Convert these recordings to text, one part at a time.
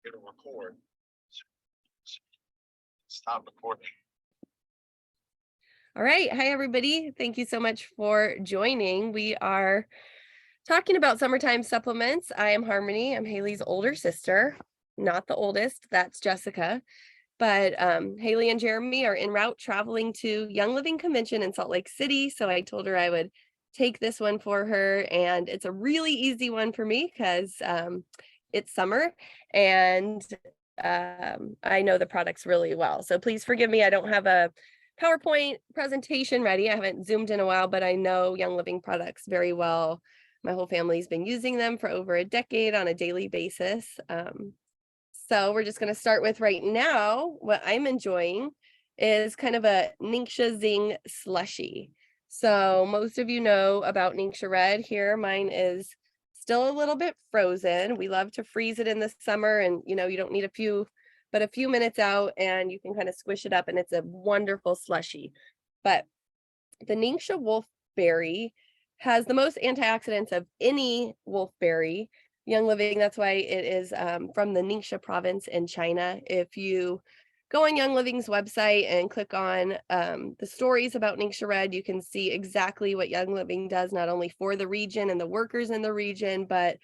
It'll record. Stop recording. All right. Hi, everybody. Thank you so much for joining. We are talking about summertime supplements. I am Harmony. I'm Haley's older sister, not the oldest. That's Jessica. But Haley and Jeremy are en route traveling to Young Living Convention in Salt Lake City. So I told her I would take this one for her. And it's a really easy one for me because it's summer and I know the products really well. So please forgive me. I don't have a PowerPoint presentation ready. I haven't Zoomed in a while, but I know Young Living products very well. My whole family's been using them for over a decade on a daily basis. So we're just going to start with right now. What I'm enjoying is kind of a Ningxia Zing slushy. So most of you know about Ningxia Red here. Mine is still a little bit frozen. We love to freeze it in the summer, and you don't need a few minutes out and you can kind of squish it up and it's a wonderful slushy. But the Ningxia Wolfberry has the most antioxidants of any wolfberry. Young Living, that's why it is from the Ningxia province in China. If you go on Young Living's website and click on the stories about Ningxia Red, you can see exactly what Young Living does, not only for the region and the workers in the region, but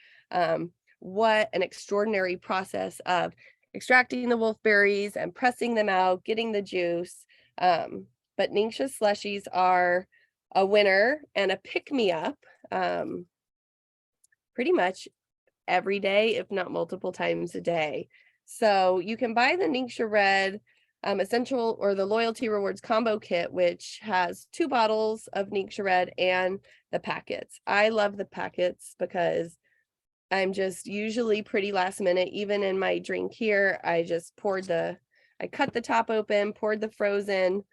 what an extraordinary process of extracting the wolfberries and pressing them out, getting the juice. But Ningxia slushies are a winner and a pick-me-up pretty much every day, if not multiple times a day. So you can buy the Ningxia Red essential or the loyalty rewards combo kit, which has 2 bottles of Ningxia Red and the packets. I love the packets because I'm just usually pretty last minute. Even in my drink here, I just I cut the top open, poured the frozen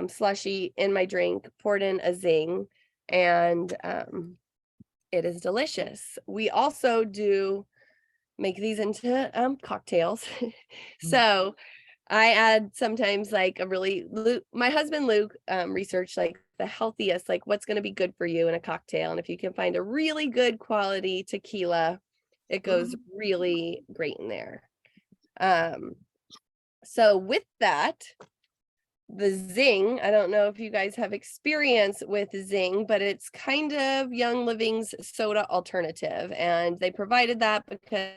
slushy in my drink, poured in a Zing, and it is delicious. We also do make these into cocktails. So I add sometimes like my husband Luke researched like the healthiest, like what's going to be good for you in a cocktail. And if you can find a really good quality tequila, it goes really great in there. So with that, the Zing, I don't know if you guys have experience with Zing, but it's kind of Young Living's soda alternative. And they provided that because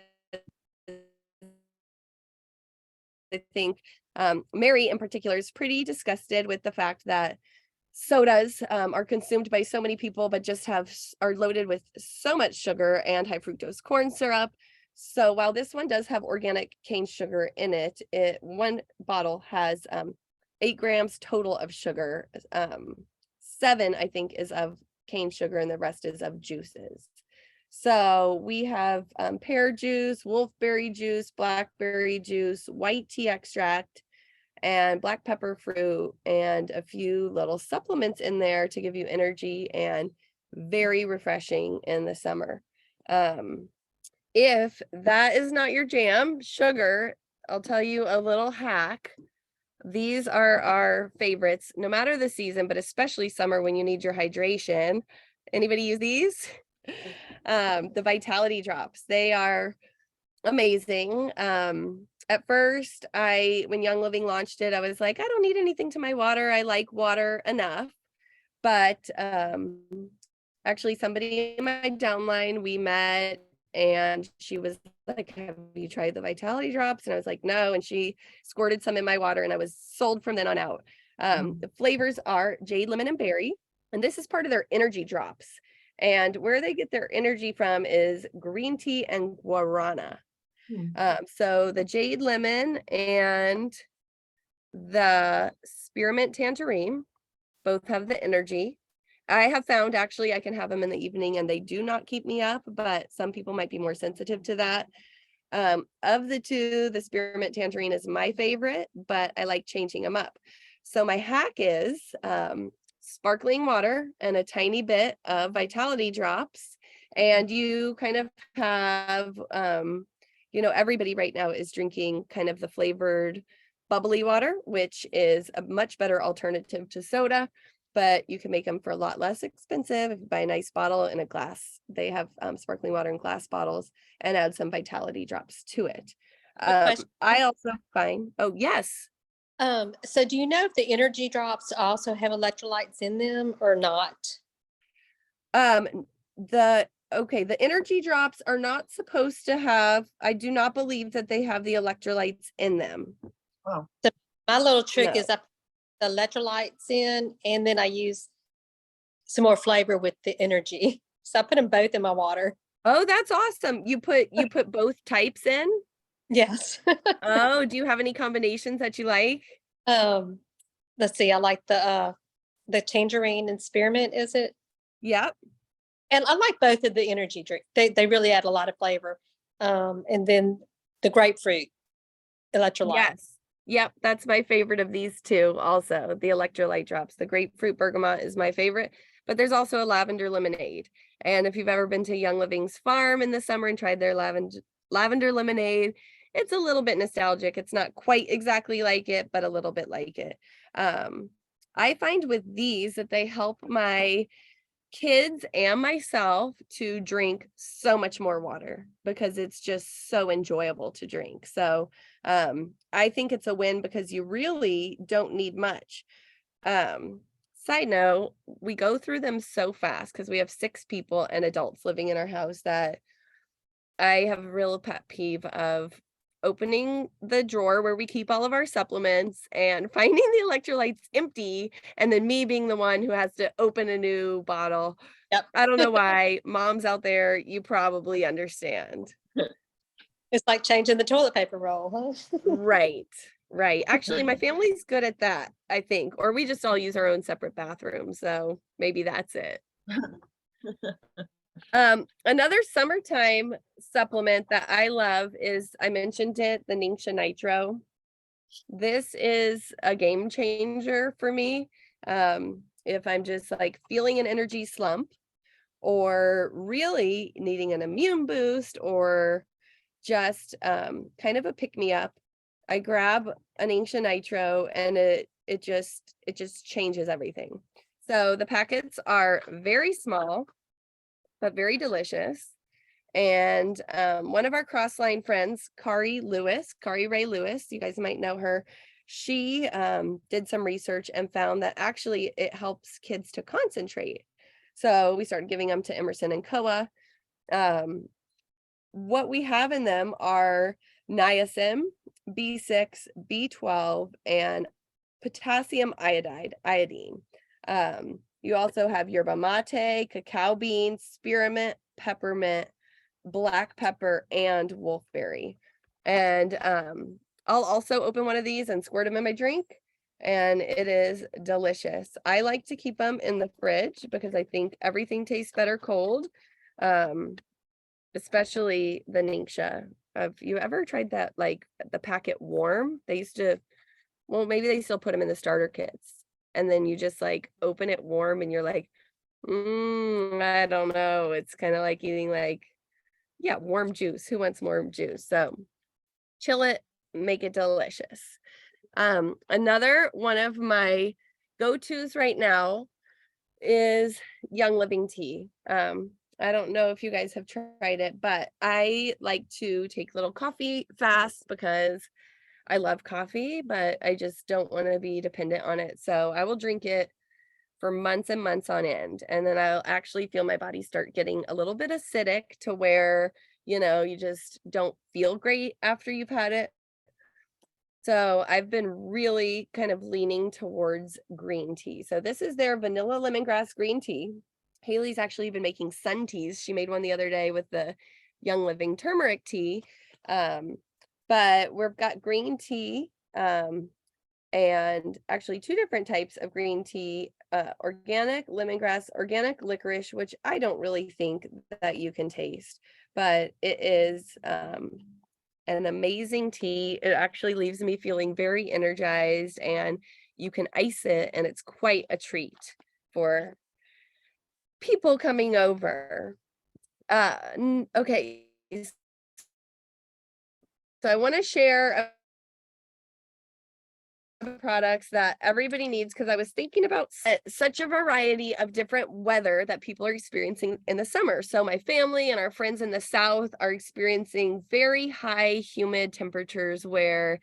I think Mary in particular is pretty disgusted with the fact that sodas are consumed by so many people, but just are loaded with so much sugar and high fructose corn syrup. So while this one does have organic cane sugar in it, one bottle has 8 grams total of sugar. 7, I think, is of cane sugar and the rest is of juices. So we have pear juice, wolfberry juice, blackberry juice, white tea extract, and black pepper fruit, and a few little supplements in there to give you energy and very refreshing in the summer. If that is not your jam, sugar, I'll tell you a little hack. These are our favorites, no matter the season, but especially summer when you need your hydration. Anybody use these? The Vitality Drops. They are amazing. At first, when Young Living launched it, I was like, I don't need anything to my water. I like water enough. But actually, somebody in my downline, we met and she was like, have you tried the Vitality Drops? And I was like, no. And she squirted some in my water and I was sold from then on out. The flavors are jade, lemon, and berry. And this is part of their energy drops. And where they get their energy from is green tea and guarana. So the jade lemon and the spearmint tangerine both have the energy. I have found actually I can have them in the evening and they do not keep me up, but some people might be more sensitive to that. Of the 2, the spearmint tangerine is my favorite, but I like changing them up. So my hack is sparkling water and a tiny bit of Vitality Drops. And you kind of have, everybody right now is drinking kind of the flavored bubbly water, which is a much better alternative to soda. but you can make them for a lot less expensive if you buy a nice bottle in a glass. They have sparkling water in glass bottles, and add some Vitality drops to it. Quick question. I also find, oh yes, So do you know if the energy drops also have electrolytes in them or not? the energy drops are not supposed to have, I do not believe that they have the electrolytes in them. My little trick No. is I put the electrolytes in and then I use some more flavor with the energy. So I put them both in my water. Oh, that's awesome. You put both types in? Yes. Oh, do you have any combinations that you like? Let's see, I like the tangerine and spearmint, is it? Yep. And I like both of the energy drink. They really add a lot of flavor. And then the grapefruit electrolyte. Yes. Yep, that's my favorite of these two also, the electrolyte drops. The grapefruit bergamot is my favorite, but there's also a lavender lemonade. And if you've ever been to Young Living's farm in the summer and tried their lavender lemonade, it's a little bit nostalgic. It's not quite exactly like it, but a little bit like it. I find with these that they help my kids and myself to drink so much more water because it's just so enjoyable to drink. So I think it's a win because you really don't need much. Side note, we go through them so fast because we have 6 people and adults living in our house that I have a real pet peeve of opening the drawer where we keep all of our supplements and finding the electrolytes empty, and then me being the one who has to open a new bottle. Yep. I don't know why. Moms out there, you probably understand. It's like changing the toilet paper roll, huh? Right. Actually, my family's good at that, I think, or we just all use our own separate bathrooms, so maybe that's it. Another summertime supplement that I love is, I mentioned it, the Ningxia Nitro. This is a game changer for me. If I'm just like feeling an energy slump or really needing an immune boost or just kind of a pick me up, I grab an Ningxia Nitro and it just changes everything. So the packets are very small, but very delicious. And one of our Crossline friends, Kari Ray Lewis, you guys might know her. She did some research and found that actually it helps kids to concentrate. So we started giving them to Emerson and Koa. What we have in them are niacin, B6, B12, and potassium iodine. You also have yerba mate, cacao beans, spearmint, peppermint, black pepper, and wolfberry. And I'll also open one of these and squirt them in my drink, and it is delicious. I like to keep them in the fridge because I think everything tastes better cold, especially the Ningxia. Have you ever tried that, like the packet warm? They used to, well, maybe they still put them in the starter kits, and then you just like open it warm and you're like, I don't know. It's kind of like eating like, yeah, warm juice. Who wants warm juice? So chill it, make it delicious. Another one of my go-tos right now is Young Living tea. I don't know if you guys have tried it, but I like to take little coffee fasts because I love coffee, but I just don't want to be dependent on it. So I will drink it for months and months on end. And then I'll actually feel my body start getting a little bit acidic to where, you just don't feel great after you've had it. So I've been really kind of leaning towards green tea. So this is their vanilla lemongrass green tea. Haley's actually been making sun teas. She made one the other day with the Young Living turmeric tea. But we've got green tea, and actually 2 different types of green tea, organic lemongrass, organic licorice, which I don't really think that you can taste, but it is an amazing tea. It actually leaves me feeling very energized, and you can ice it, and it's quite a treat for people coming over. Okay. So I want to share products that everybody needs because I was thinking about such a variety of different weather that people are experiencing in the summer. So my family and our friends in the South are experiencing very high humid temperatures where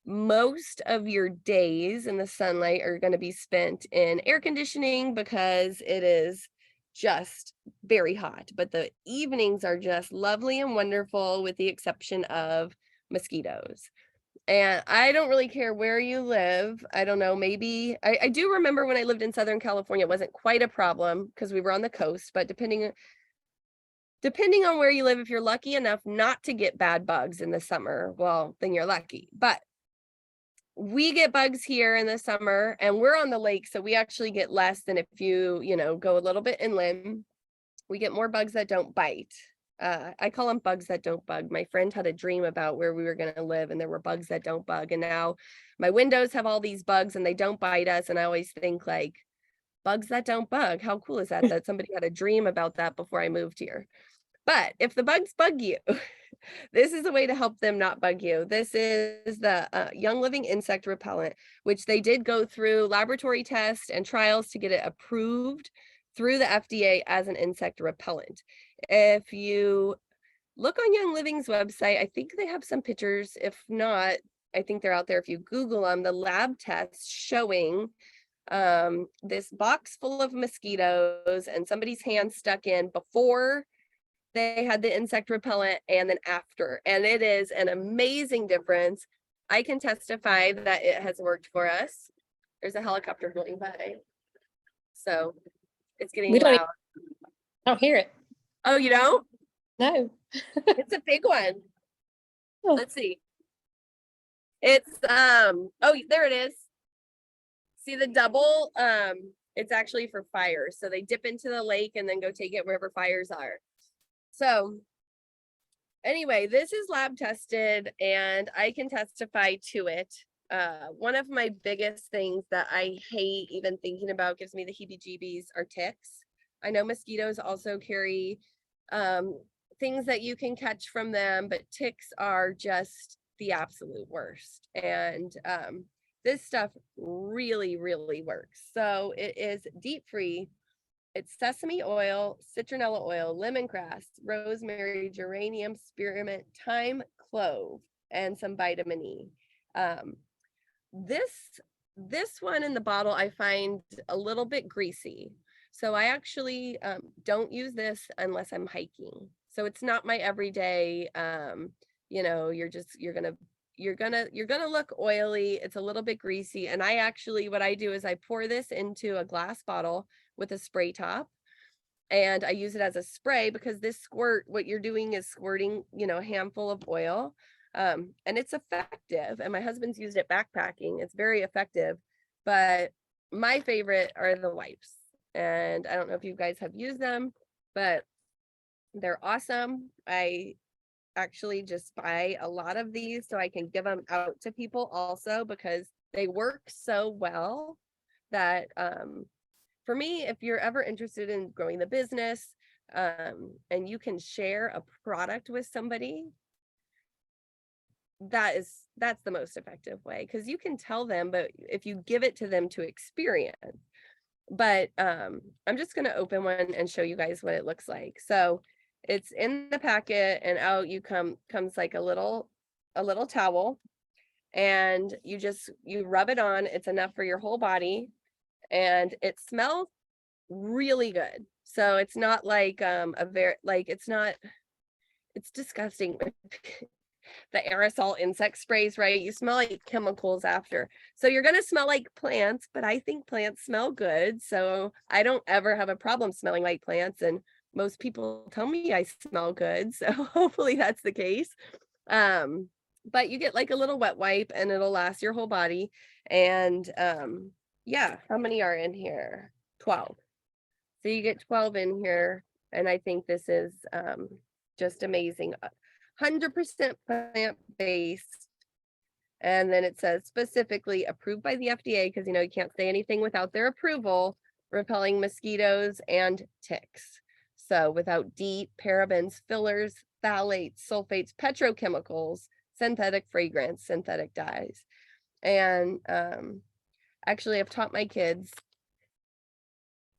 most of your days in the sunlight are going to be spent in air conditioning because it is just very hot. But the evenings are just lovely and wonderful with the exception of mosquitoes. And I don't really care where you live. I don't know, maybe I do remember when I lived in Southern California, it wasn't quite a problem because we were on the coast, but depending on where you live, if you're lucky enough not to get bad bugs in the summer, well, then you're lucky. But we get bugs here in the summer and we're on the lake, so we actually get less than if you go a little bit inland. We get more bugs that don't bite. I call them bugs that don't bug. My friend had a dream about where we were going to live and there were bugs that don't bug. And now my windows have all these bugs and they don't bite us. And I always think like, bugs that don't bug. How cool is that? That somebody had a dream about that before I moved here. But if the bugs bug you, this is a way to help them not bug you. This is the Young Living Insect Repellent, which they did go through laboratory tests and trials to get it approved through the FDA as an insect repellent. If you look on Young Living's website, I think they have some pictures. If not, I think they're out there. If you Google them, the lab tests showing this box full of mosquitoes and somebody's hand stuck in before they had the insect repellent and then after. And it is an amazing difference. I can testify that it has worked for us. There's a helicopter going by. So it's getting We don't loud. I don't hear it. Oh, you don't? No. It's a big one. Oh. Let's see. It's oh, there it is. See the double? It's actually for fires. So they dip into the lake and then go take it wherever fires are. So anyway, this is lab tested and I can testify to it. One of my biggest things that I hate even thinking about, gives me the heebie-jeebies, are ticks. I know mosquitoes also carry things that you can catch from them, but ticks are just the absolute worst. And this stuff really, really works. So it is DEET free. It's sesame oil, citronella oil, lemongrass, rosemary, geranium, spearmint, thyme, clove, and some vitamin E. This one in the bottle I find a little bit greasy. So I actually don't use this unless I'm hiking. So it's not my everyday, you're gonna look oily. It's a little bit greasy. And what I do is I pour this into a glass bottle with a spray top. And I use it as a spray because what you're doing is squirting, a handful of oil. And it's effective. And my husband's used it backpacking. It's very effective. But my favorite are the wipes. And I don't know if you guys have used them, but they're awesome. I actually just buy a lot of these so I can give them out to people also because they work so well that for me, if you're ever interested in growing the business and you can share a product with somebody, that's the most effective way because you can tell them, but if you give it to them to experience. But I'm just going to open one and show you guys what it looks like. So it's in the packet and out comes like a little towel and you rub it on. It's enough for your whole body and it smells really good. So it's not like it's disgusting. The aerosol insect sprays, right? You smell like chemicals after. So you're going to smell like plants, but I think plants smell good. So I don't ever have a problem smelling like plants. And most people tell me I smell good. So hopefully that's the case. But you get like a little wet wipe and it'll last your whole body. And yeah, how many are in here? 12. So you get 12 in here. And I think this is just amazing. 100% plant-based. And then it says specifically approved by the FDA because you can't say anything without their approval, repelling mosquitoes and ticks. So without DEET, parabens, fillers, phthalates, sulfates, petrochemicals, synthetic fragrance, synthetic dyes. And actually I've taught my kids,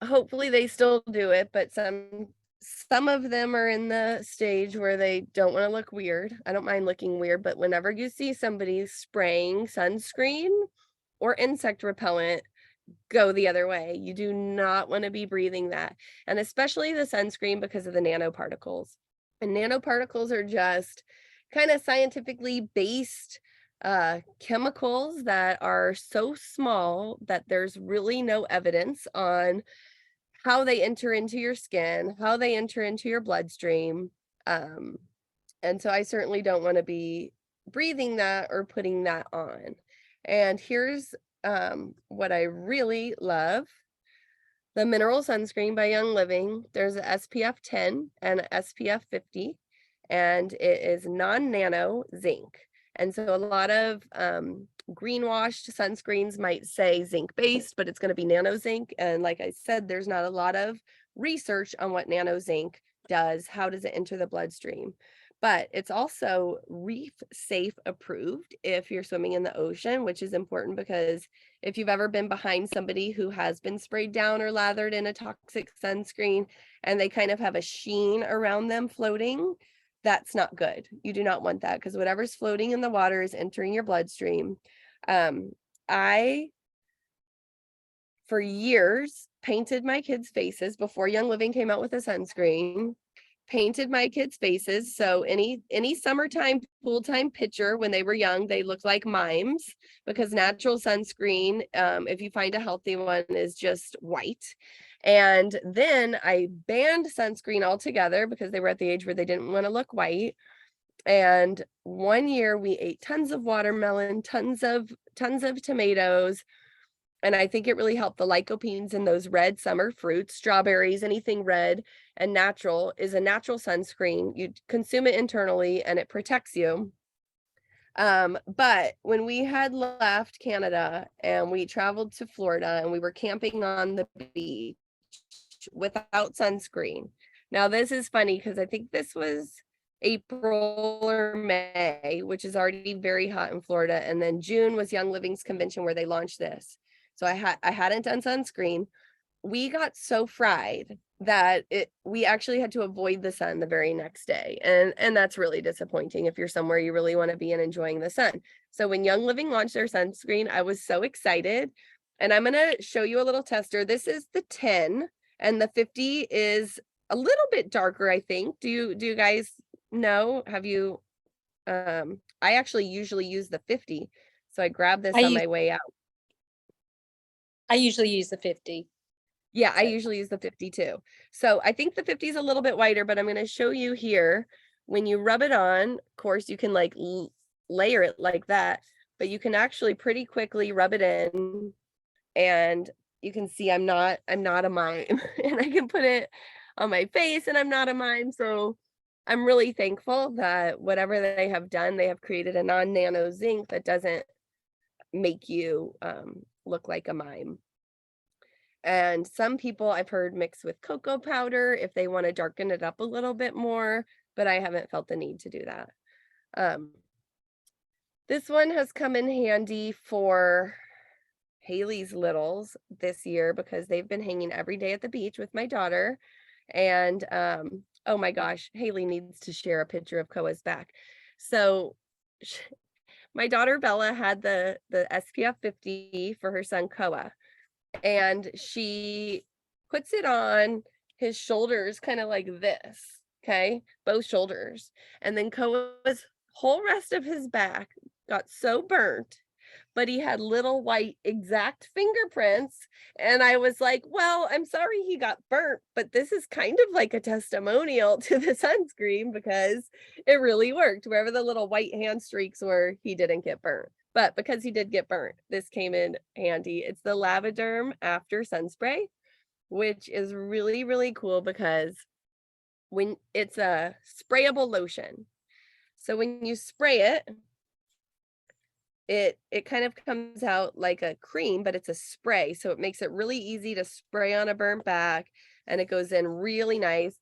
hopefully they still do it, but some of them are in the stage where they don't want to look weird. I don't mind looking weird, but whenever you see somebody spraying sunscreen or insect repellent, go the other way. You do not want to be breathing that. And especially the sunscreen, because of the nanoparticles. And nanoparticles are just kind of scientifically based chemicals that are so small that there's really no evidence on how they enter into your skin, how they enter into your bloodstream. And so I certainly don't want to be breathing that or putting that on. And here's what I really love. The mineral sunscreen by Young Living. There's a SPF 10 and a SPF 50, and it is non-nano zinc. And so a lot of greenwashed sunscreens might say zinc based, but it's going to be nano zinc. And like I said, there's not a lot of research on what nano zinc does. How does it enter the bloodstream? But it's also reef safe approved if you're swimming in the ocean, which is important because if you've ever been behind somebody who has been sprayed down or lathered in a toxic sunscreen and they kind of have a sheen around them floating, that's not good. You do not want that because whatever's floating in the water is entering your bloodstream. I, for years, painted my kids' faces before Young Living came out with a sunscreen. Painted my kids' faces. So any summertime pool time picture when they were young, they looked like mimes because natural sunscreen, if you find a healthy one, is just white. And then I banned sunscreen altogether because they were at the age where they didn't want to look white. And one year we ate tons of watermelon, tons of tomatoes. And I think it really helped the lycopenes in those red summer fruits, strawberries, anything red and natural is a natural sunscreen. You consume it internally and it protects you. But when we had left Canada and we traveled to Florida and we were camping on the beach without sunscreen. Now this is funny because I think this was April or May, which is already very hot in Florida. And then June was Young Living's convention where they launched this. So I hadn't done sunscreen. We got so fried that we actually had to avoid the sun the very next day. And that's really disappointing if you're somewhere you really want to be and enjoying the sun. So when Young Living launched their sunscreen, I was so excited. And I'm going to show you a little tester. This is the 10 and the 50 is a little bit darker, I think. Do you guys know? Have you I actually usually use the 50. So I grabbed this on my way out. I usually use the 50. Yeah, I usually use the 50 too. So I think the 50 is a little bit whiter, but I'm going to show you here. When you rub it on, of course, you can like layer it like that, but you can actually pretty quickly rub it in and you can see I'm not a mime and I can put it on my face and I'm not a mime. So I'm really thankful that whatever they have done, they have created a non-nano zinc that doesn't make you look like a mime. And some people I've heard mix with cocoa powder if they want to darken it up a little bit more, but I haven't felt the need to do that. This one has come in handy for Haley's littles this year because they've been hanging every day at the beach with my daughter. And oh my gosh, Haley needs to share a picture of Koa's back. So my daughter Bella had the SPF 50 for her son Koa, and she puts it on his shoulders kind of like this, okay, both shoulders, and then Koa's whole rest of his back got so burnt, but he had little white exact fingerprints. And I was like, well, I'm sorry he got burnt, but this is kind of like a testimonial to the sunscreen because it really worked. Wherever the little white hand streaks were, he didn't get burnt. But because he did get burnt, this came in handy. It's the Lavaderm After Sunspray, which is really, really cool because when it's a sprayable lotion. So when you spray it, it kind of comes out like a cream, but it's a spray. So it makes it really easy to spray on a burnt back and it goes in really nice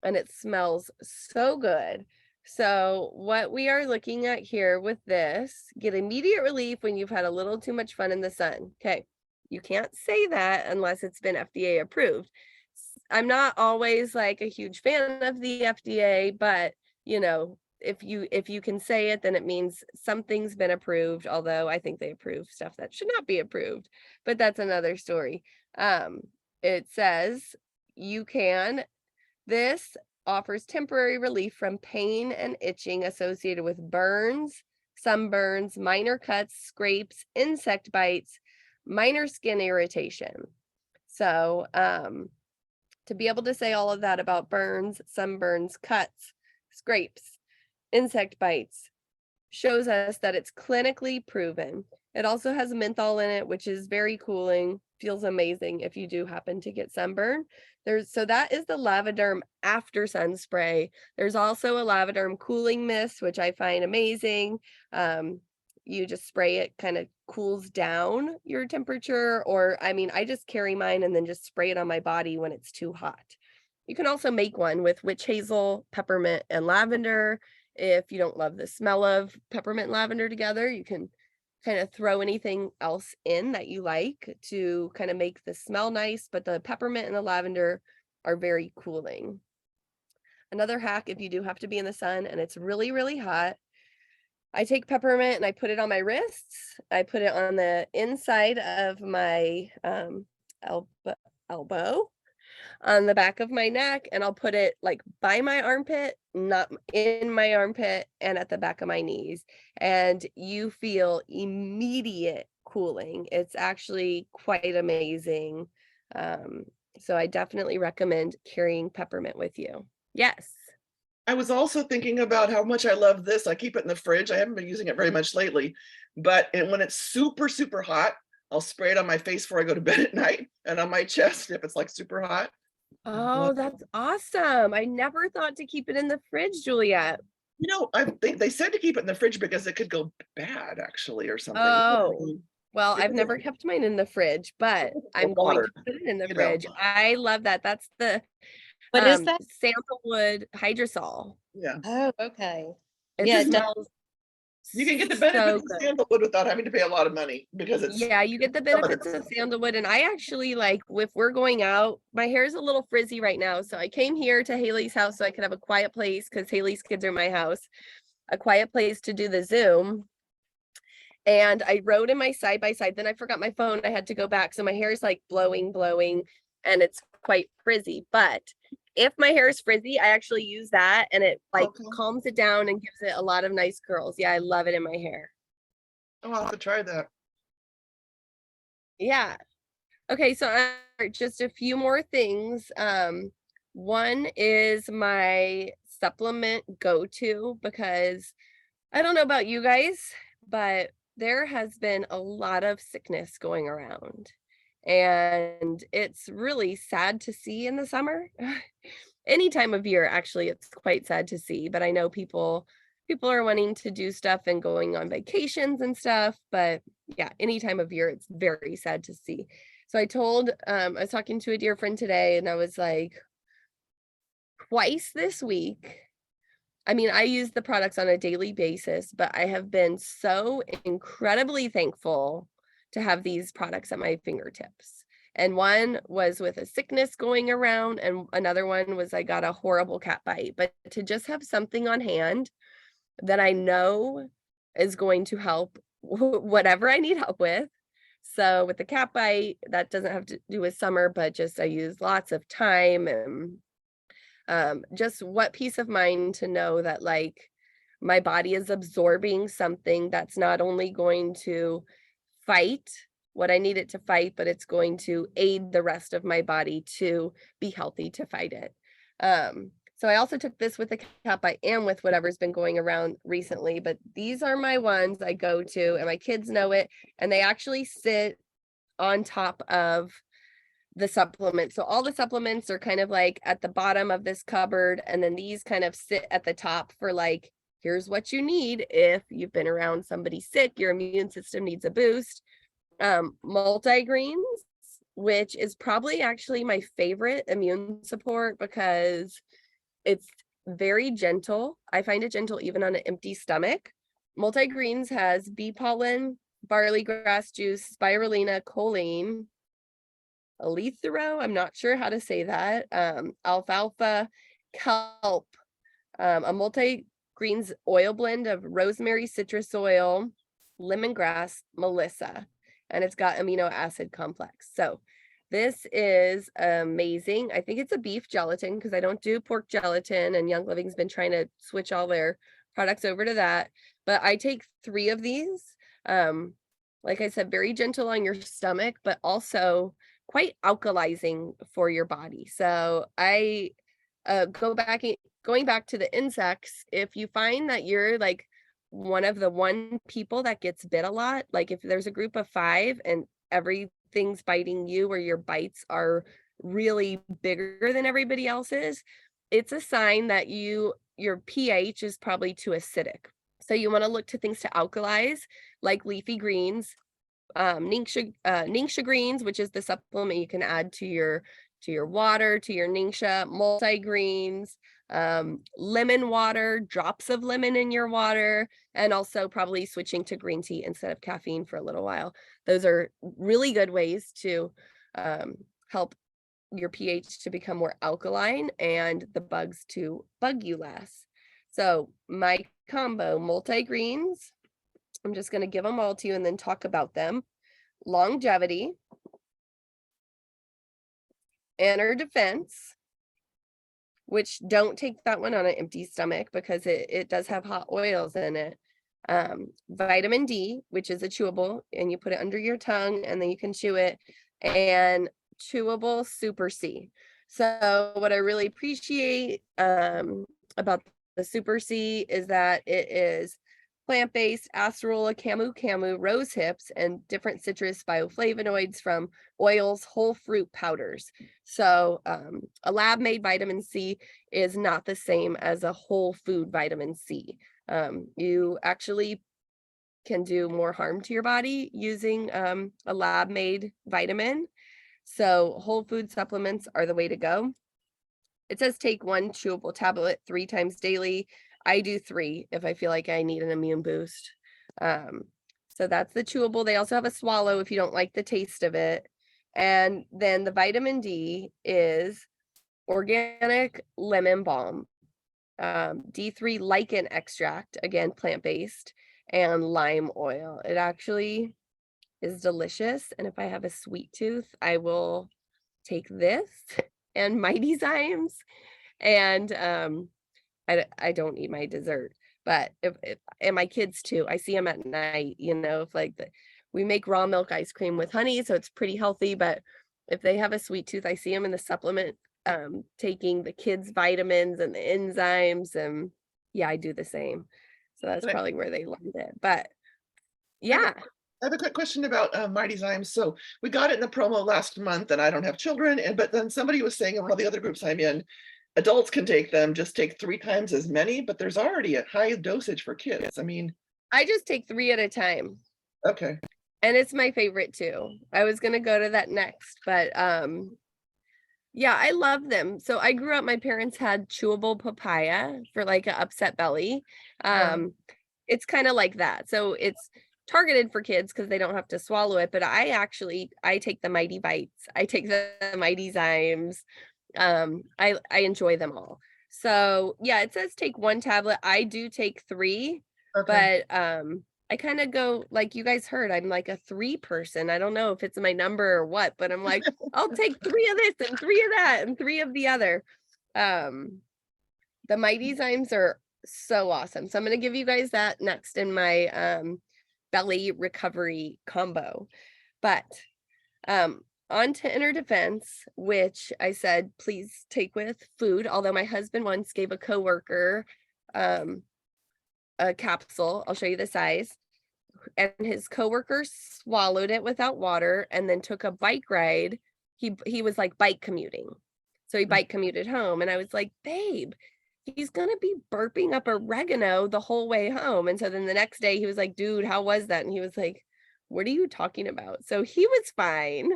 and it smells so good. So what we are looking at here with this, get immediate relief when you've had a little too much fun in the sun. Okay. You can't say that unless it's been FDA approved. I'm not always like a huge fan of the FDA, but you know, if you can say it, then it means something's been approved, although I think they approve stuff that should not be approved, but that's another story. It says this offers temporary relief from pain and itching associated with burns, sunburns, minor cuts, scrapes, insect bites, minor skin irritation. So, to be able to say all of that about burns, sunburns, cuts, scrapes, insect bites shows us that it's clinically proven. It also has menthol in it, which is very cooling, feels amazing if you do happen to get sunburn. So that is the Lavaderm after sun spray. There's also a Lavaderm cooling mist, which I find amazing. You just spray it, kind of cools down your temperature, or I mean, I just carry mine and then just spray it on my body when it's too hot. You can also make one with witch hazel, peppermint, and lavender. If you don't love the smell of peppermint and lavender together, you can kind of throw anything else in that you like to kind of make the smell nice, but the peppermint and the lavender are very cooling. Another hack, if you do have to be in the sun and it's really, really hot, I take peppermint and I put it on my wrists. I put it on the inside of my elbow, on the back of my neck, and I'll put it like by my armpit, not in my armpit, and at the back of my knees. And you feel immediate cooling. It's actually quite amazing. So I definitely recommend carrying peppermint with you. Yes. I was also thinking about how much I love this. I keep it in the fridge. I haven't been using it very much lately, but when it's super, super hot, I'll spray it on my face before I go to bed at night and on my chest if it's like super hot. Oh, that's awesome. I never thought to keep it in the fridge, Juliet. You know, they said to keep it in the fridge because it could go bad actually or something. Oh, well, I've never kept mine in the fridge, but I'm going to put it in the fridge. I love that. That's the What is that? sandalwood hydrosol. Yeah. Oh, okay. It Yeah, it does. smells You can get the so benefits of good. sandalwood without having to pay a lot of money because it's Yeah, you get the benefits of sandalwood. And I actually like, if we're going out, my hair is a little frizzy right now. So I came here to Haley's house so I could have a quiet place because Haley's kids are in my house, a quiet place to do the Zoom. And I rode in my side by side. Then I forgot my phone. I had to go back. So my hair is like blowing, and it's quite frizzy. But if my hair is frizzy, I actually use that and it like calms it down and gives it a lot of nice curls. Yeah, I love it in my hair. Oh, I'll have to try that. Yeah. Okay, so just a few more things. One is my supplement go-to because I don't know about you guys, but there has been a lot of sickness going around. And it's really sad to see in the summer. Any time of year, actually, it's quite sad to see. But I know people are wanting to do stuff and going on vacations and stuff. But yeah, any time of year, it's very sad to see. So I was talking to a dear friend today, and I was like, twice this week. I mean, I use the products on a daily basis, but I have been so incredibly thankful to have these products at my fingertips. And one was with a sickness going around, and another one was I got a horrible cat bite. But to just have something on hand that I know is going to help whatever I need help with. So with the cat bite, that doesn't have to do with summer, but just I use lots of time and just what peace of mind to know that like my body is absorbing something that's not only going to fight what I need it to fight, but it's going to aid the rest of my body to be healthy to fight it. So I also took this with the cat bite and with whatever's been going around recently, but these are my ones I go to, and my kids know it, and they actually sit on top of the supplements. So all the supplements are kind of like at the bottom of this cupboard, and then these kind of sit at the top for like, here's what you need if you've been around somebody sick, your immune system needs a boost. Multigreens, which is probably actually my favorite immune support because very gentle. I find it gentle even on an empty stomach. Multigreens has bee pollen, barley grass juice, spirulina, choline, alethero, I'm not sure how to say that, alfalfa, kelp, a multi-greens oil blend of rosemary, citrus oil, lemongrass, melissa, and it's got amino acid complex. So this is amazing. I think it's a beef gelatin because I don't do pork gelatin, and Young Living's been trying to switch all their products over to that. But I take 3 of these. Like I said, very gentle on your stomach, but also quite alkalizing for your body. So I going back to the insects, if you find that you're like one of the one people that gets bit a lot, like if there's a group of 5 and everything's biting you or your bites are really bigger than everybody else's, it's a sign that your pH is probably too acidic. So you want to look to things to alkalize, like leafy greens, Ningxia greens, which is the supplement you can add to your water, to your Ningxia, multi-greens, lemon water, drops of lemon in your water, and also probably switching to green tea instead of caffeine for a little while. Those are really good ways to help your pH to become more alkaline and the bugs to bug you less. So my combo, multi-greens, I'm just going to give them all to you and then talk about them. Longevity, Inner Defense, which don't take that one on an empty stomach because it does have hot oils in it. Vitamin D, which is a chewable, and you put it under your tongue and then you can chew it, and chewable Super C. So what I really appreciate about the Super C is that it is plant-based, acerola, camu, rose hips, and different citrus bioflavonoids from oils, whole fruit powders. So a lab-made vitamin C is not the same as a whole food vitamin C. You actually can do more harm to your body using a lab-made vitamin. So whole food supplements are the way to go. It says take 1 chewable tablet 3 times daily. I do 3 if I feel like I need an immune boost. So that's the chewable. They also have a swallow if you don't like the taste of it. And then the vitamin D is organic lemon balm, D3 lichen extract, again, plant-based, and lime oil. It actually is delicious. And if I have a sweet tooth, I will take this and Mighty Zymes. And I don't eat my dessert, but if and my kids too, I see them at night, if like we make raw milk ice cream with honey, so it's pretty healthy, but if they have a sweet tooth, I see them in the supplement, taking the kids' vitamins and the enzymes, and yeah, I do the same. So that's probably where they learned it, but yeah. I have a quick question about Mighty Zymes. So we got it in the promo last month, and I don't have children, but then somebody was saying in one of the other groups I'm in, adults can take them, just take 3 times as many, but there's already a high dosage for kids. I mean, I just take 3 at a time. Okay. And it's my favorite too. I was going to go to that next, but yeah, I love them. So I grew up, my parents had chewable papaya for like an upset belly. It's kind of like that. So it's targeted for kids because they don't have to swallow it, but I take the Mighty Bites. I take the Mighty Zymes. I enjoy them all. So yeah, it says take 1 tablet. I do take 3, but I kind of go like you guys heard, I'm like a 3 person. I don't know if it's my number or what, but I'm like, I'll take 3 of this and 3 of that and 3 of the other. The Mighty Zymes are so awesome. So I'm going to give you guys that next in my belly recovery combo. But on to Inner Defense, which I said, please take with food. Although my husband once gave a coworker a capsule. I'll show you the size. And his coworker swallowed it without water and then took a bike ride. He was like bike commuting. So he bike commuted home. And I was like, babe, he's going to be burping up oregano the whole way home. And so then the next day he was like, dude, how was that? And he was like, what are you talking about? So he was fine,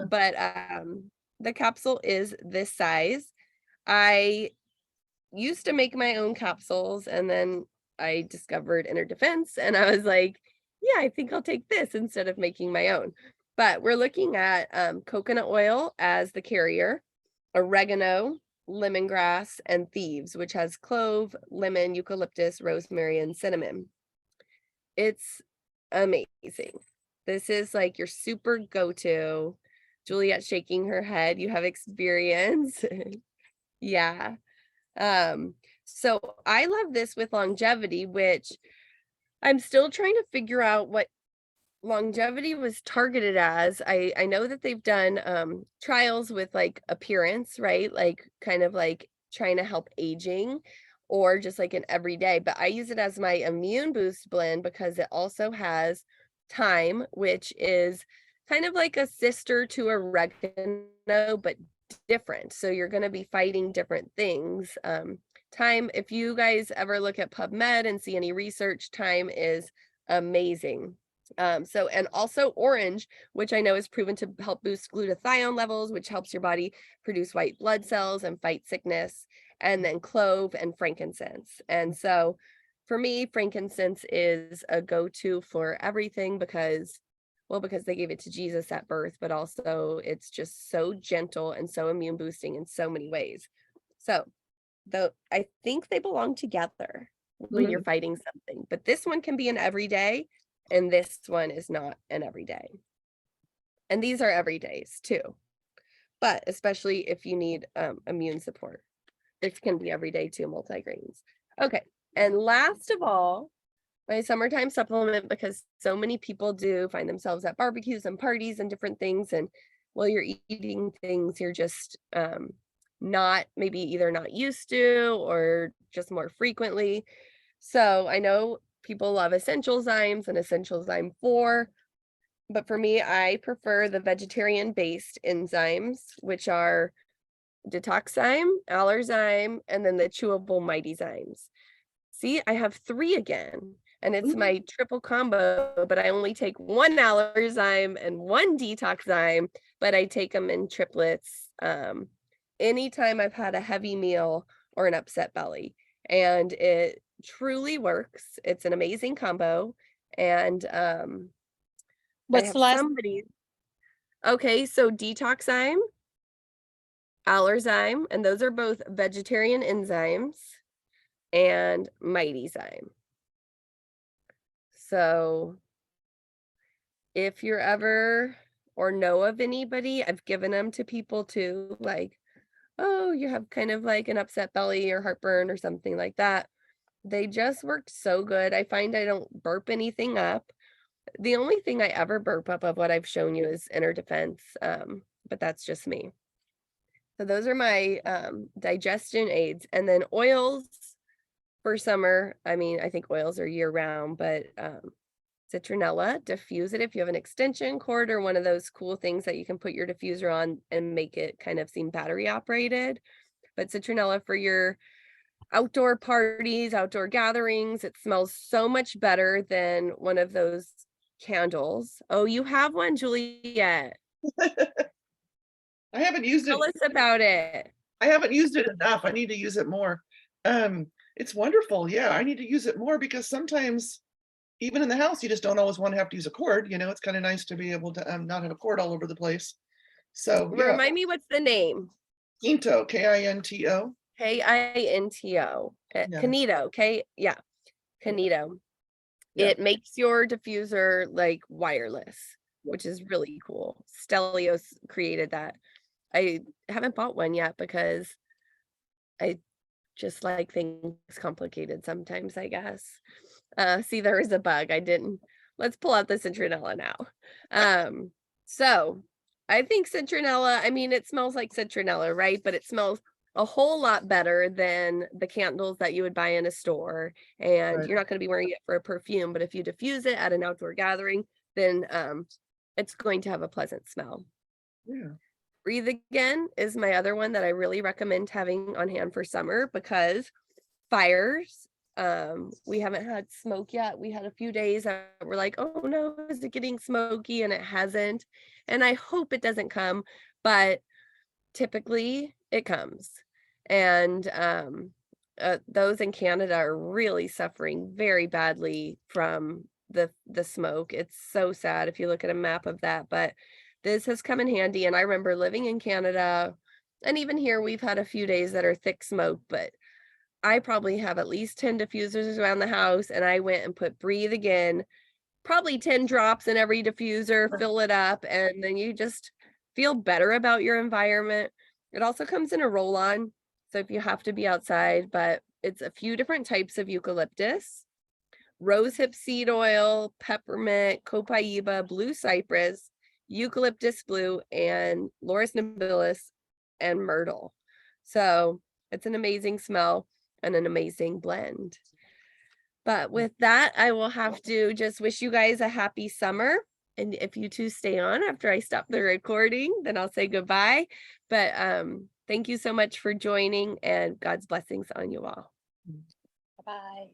but the capsule is this size. I used to make my own capsules, and then I discovered Inner Defense, and I was like, yeah, I think I'll take this instead of making my own. But we're looking at coconut oil as the carrier, oregano, lemongrass, and thieves, which has clove, lemon, eucalyptus, rosemary, and cinnamon. It's amazing. This is like your super go-to. Juliet shaking her head. You have experience. Yeah. So I love this with longevity, which I'm still trying to figure out what longevity was targeted as. I know that they've done trials with like appearance, right? Like kind of like trying to help aging or just like an everyday, but I use it as my immune boost blend because it also has thyme, which is kind of like a sister to oregano, but different. So you're going to be fighting different things. Thyme, if you guys ever look at PubMed and see any research, thyme is amazing. And also orange, which I know is proven to help boost glutathione levels, which helps your body produce white blood cells and fight sickness. And then clove and frankincense. And so for me, frankincense is a go-to for everything because they gave it to Jesus at birth, but also it's just so gentle and so immune boosting in so many ways. So I think they belong together when you're fighting something, but this one can be an everyday and this one is not an everyday. And these are everydays too, but especially if you need immune support. This can be everyday too, multigrains. Okay, and last of all, my summertime supplement, because so many people do find themselves at barbecues and parties and different things, and while you're eating things you're just not maybe either not used to or just more frequently. So I know people love Essential Zymes and Essential Zyme 4, but for me, I prefer the vegetarian-based enzymes, which are Detoxzyme, Allerzyme, and then the chewable Mighty Zymes. See, I have 3 again, and it's my triple combo, but I only take 1 Allerzyme and 1 Detoxzyme, but I take them in triplets anytime I've had a heavy meal or an upset belly, and it truly works. It's an amazing combo, and What's the last? Okay, so Detoxzyme, Allerzyme, and those are both vegetarian enzymes, and Mighty Zyme. So if you're ever or know of anybody, I've given them to people too, like, oh, you have kind of like an upset belly or heartburn or something like that. They just worked so good. I find I don't burp anything up. The only thing I ever burp up of what I've shown you is Inner Defense, but that's just me. So those are my digestion aids. And then oils for summer. I mean, I think oils are year round, but citronella, diffuse it if you have an extension cord or one of those cool things that you can put your diffuser on and make it kind of seem battery operated. But citronella for your outdoor parties, outdoor gatherings. It smells so much better than one of those candles. Oh, you have one, Juliet. I haven't used it. Tell us about it. I haven't used it enough. I need to use it more. It's wonderful. Yeah, I need to use it more because sometimes even in the house, you just don't always want to have to use a cord. You know, it's kind of nice to be able to not have a cord all over the place. So yeah. Remind me, what's the name? Kinto, Kinto. Kinto. Yeah. Kinito. Kinito. Yeah. It makes your diffuser like wireless, which is really cool. Stelios created that. I haven't bought one yet because I just like things complicated sometimes, I guess. See, there is a bug. Let's pull out the citronella now. So I think citronella, I mean, it smells like citronella, right? But it smells a whole lot better than the candles that you would buy in a store. And Right. You're not going to be wearing it for a perfume, but if you diffuse it at an outdoor gathering, then it's going to have a pleasant smell. Yeah. Breathe Again is my other one that I really recommend having on hand for summer because fires. We haven't had smoke yet. We had a few days that we're like, oh no, is it getting smoky? And it hasn't. And I hope it doesn't come, but typically it comes. And those in Canada are really suffering very badly from the smoke. It's so sad if you look at a map of that, but this has come in handy. And I remember living in Canada, and even here we've had a few days that are thick smoke, but I probably have at least 10 diffusers around the house, and I went and put Breathe Again, probably 10 drops in every diffuser, fill it up, and then you just feel better about your environment. It also comes in a roll-on, so if you have to be outside, but it's a few different types of eucalyptus, rosehip seed oil, peppermint, copaiba, blue cypress, eucalyptus blue, and Laurus nobilis and myrtle. So it's an amazing smell and an amazing blend. But with that, I will have to just wish you guys a happy summer. And if you two stay on after I stop the recording, then I'll say goodbye. But thank you so much for joining, and God's blessings on you all. Bye.